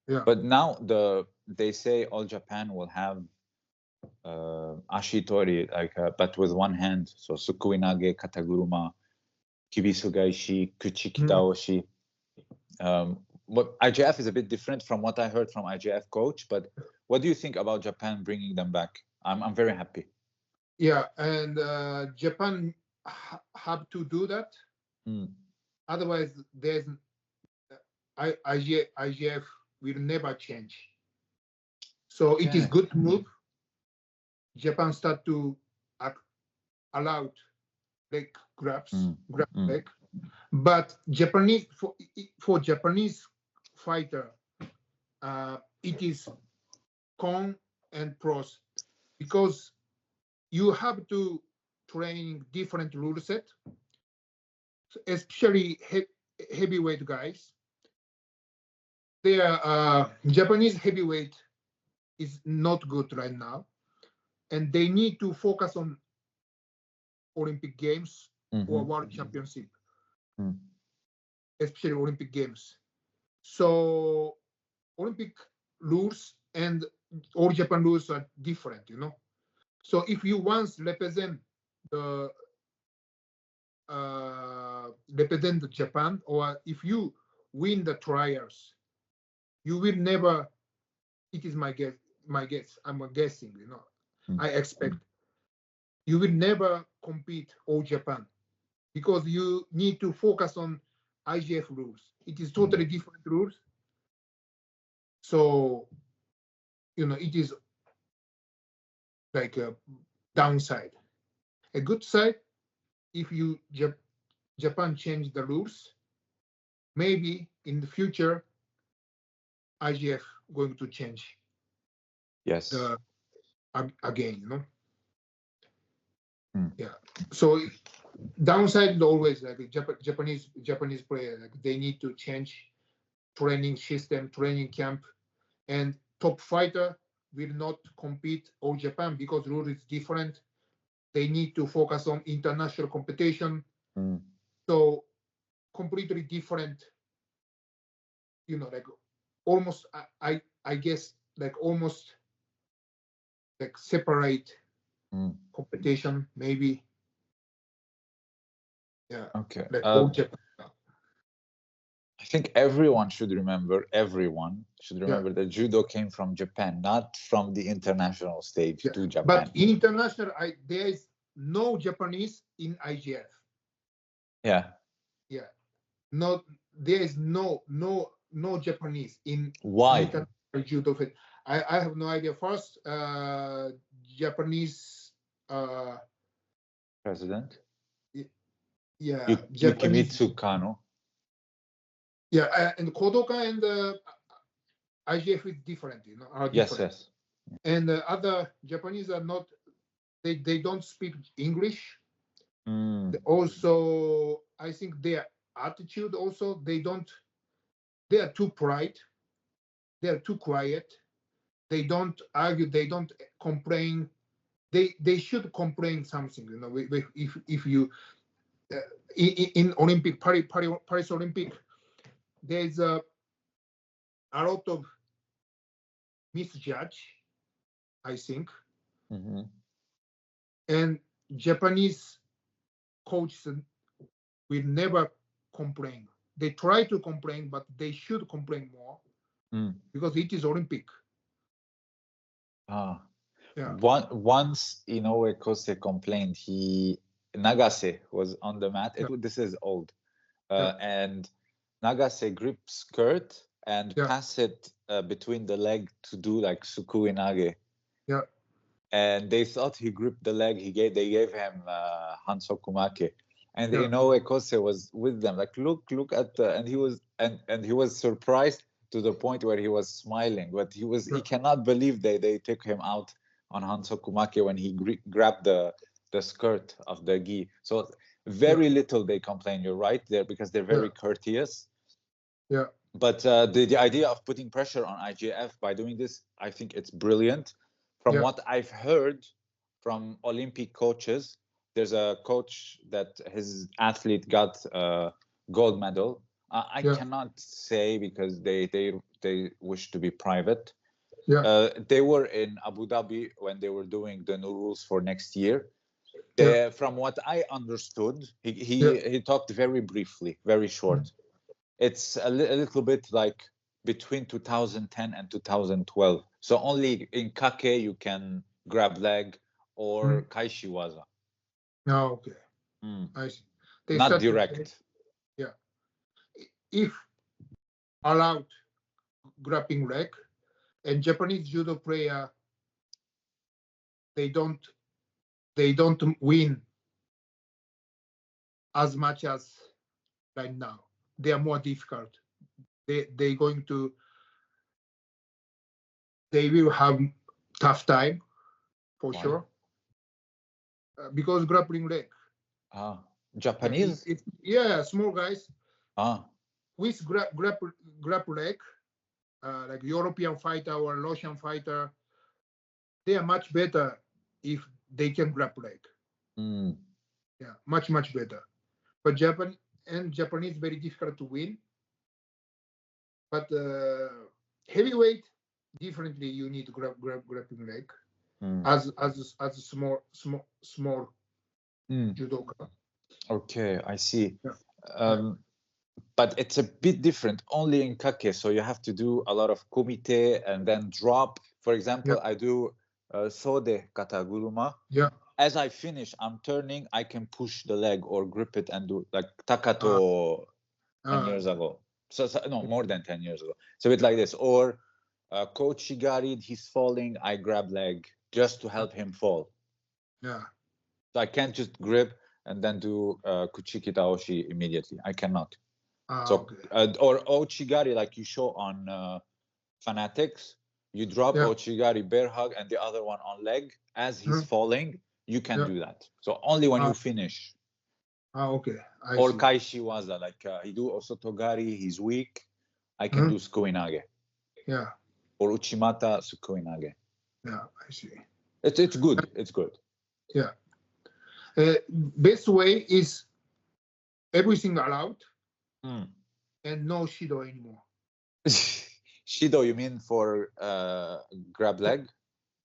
Yeah. But now they say all Japan will have ashitori, like but with one hand. So sukuinage, kataguruma, kibisugaishi, kuchikitaoshi. But IGF is a bit different from what I heard from IGF coach. But what do you think about Japan bringing them back? I'm very happy. Yeah, and Japan have to do that. Otherwise, there's IGF will never change. So it is good move. Japan start to allow leg grabs, grab leg, but Japanese for Japanese fighter, it is con and pros because you have to train different rule set, especially heavyweight guys. Their Japanese heavyweight is not good right now, and they need to focus on Olympic Games or World Championship, especially Olympic Games. So Olympic rules and all Japan rules are different, you know. So if you once represent Japan, or if you win the trials, you will never. It is my guess. I'm guessing, you know. I expect you will never compete all Japan because you need to focus on IGF rules. It is totally different rules. So, you know, it is like a downside. A good side, if you Japan change the rules, maybe in the future, IGF going to change. Yes. Again, you know. Yeah. So downside is always like Japanese player, like they need to change training system, training camp, and top fighter will not compete all Japan because rule is different. They need to focus on international competition. So completely different, you know, like almost I guess like almost like separate competition maybe. Yeah. Okay. Like all Japan. I think everyone should remember that judo came from Japan, not from the international stage to Japan. But in international, there is no Japanese in IGF. Yeah. Yeah. No, there is no Japanese in Why? Judo. I have no idea. First, Japanese president. Yeah, Yukimitsu Kano. Yeah, and Kodokan and IGF is different, you know. Are different. Yes. And other Japanese are not. They don't speak English. Also, I think their attitude also they are too pride. They are too quiet. They don't argue. They don't complain. They should complain something. You know, if you in Olympic Paris Olympic, there's a lot of misjudge, I think, and Japanese coaches will never complain. They try to complain, but they should complain more because it is Olympic. Yeah. Once Inoue Kose complained, Nagase was on the mat. This is old, and Nagase gripped skirt and pass it between the leg to do like sukuinage. Yeah. And they thought he gripped the leg. They gave him hansokumake. And Inoue Kose was with them, like look at the, and he was surprised to the point where he was smiling, but he cannot believe they took him out on hansokumake when he grabbed the skirt of the gi. So very little they complain. You're right there because they're very courteous. Yeah. But the idea of putting pressure on IGF by doing this, I think it's brilliant. From what I've heard from Olympic coaches, there's a coach that his athlete got a gold medal I Yeah. cannot say because they wish to be private. Yeah. They were in Abu Dhabi when they were doing the new rules for next year. Yeah. From what I understood, Yeah. he talked very briefly, very short. It's a little bit like between 2010 and 2012. So only in kake you can grab leg or kaishiwaza. Oh, okay. Mm. I see. They Not start to- direct. Yeah. If allowed grappling leg, and Japanese judo player, they don't win as much as right now. They are more difficult. They will have tough time for Why? sure because grappling leg. Japanese? Yeah, small guys Ah, with grapple leg, like European fighter or Russian fighter, they are much better if they can grapple leg. mm. Yeah, much better. But Japanese very difficult to win. But heavyweight, differently, you need grappling leg as a small judoka. Okay, I see. Yeah. But it's a bit different only in kake. So you have to do a lot of kumite and then drop. For example, I do sode kataguruma. Yeah. As I finish, I'm turning, I can push the leg or grip it and do like takato 10 years ago. So no, more than 10 years ago. So it's like this. Or Coach Shigari, he's falling, I grab leg just to help him fall. Yeah. So I can't just grip and then do kuchiki taoshi immediately. I cannot. So Okay. or ochigari, like you show on Fanatics, you drop ochigari bear hug and the other one on leg as he's falling. You can do that. So only when you finish. Okay. Or kaishiwaza, like he do osotogari, he's weak. I can do sukuinage. Yeah. Or uchimata sukuinage. Yeah, I see. It's good. It's good. Yeah. Best way is everything allowed and no shido anymore. Shido, you mean for grab leg?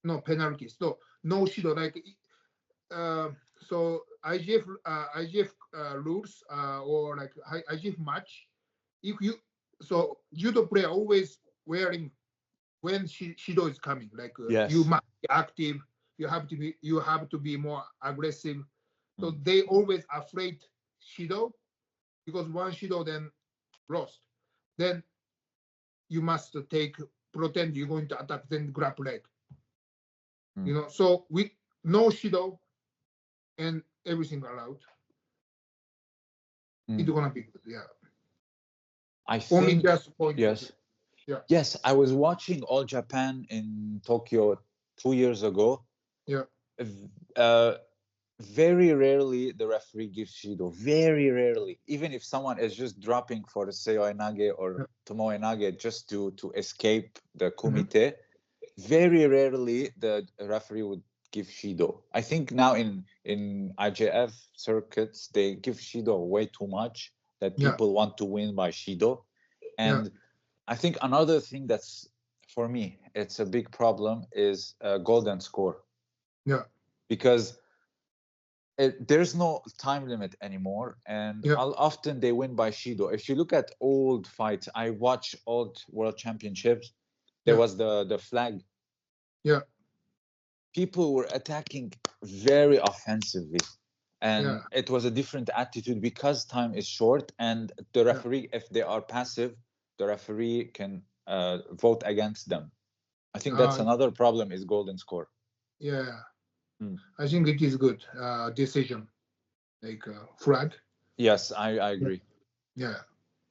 No penalties. No shido. Like so IGF rules or like IGF match. If you judo player always wearing when shido is coming. Like you must be active. You have to be more aggressive. So they always afraid shido because one shido then lost. Then you must pretend you're going to attack, then grab leg. So with no shido and everything allowed, it's gonna be good. Yeah. I Only think just point. yes. Yeah. Yes, I was watching All Japan in Tokyo 2 years ago. Yeah. Very rarely the referee gives shido. Very rarely, even if someone is just dropping for the seoi nage or tomoe nage just to escape the kumite. Very rarely the referee would give shido. I think now in IJF circuits they give shido way too much that people want to win by shido. And I think another thing that's for me it's a big problem is golden score. Yeah. Because there's no time limit anymore, and often they win by shido. If you look at old fights, I watch old world championships. There was the flag. Yeah. People were attacking very offensively, and it was a different attitude because time is short. And the referee, if they are passive, the referee can vote against them. I think that's another problem is golden score. Yeah. I think it is good decision, like flag. Yes, I agree. Yeah.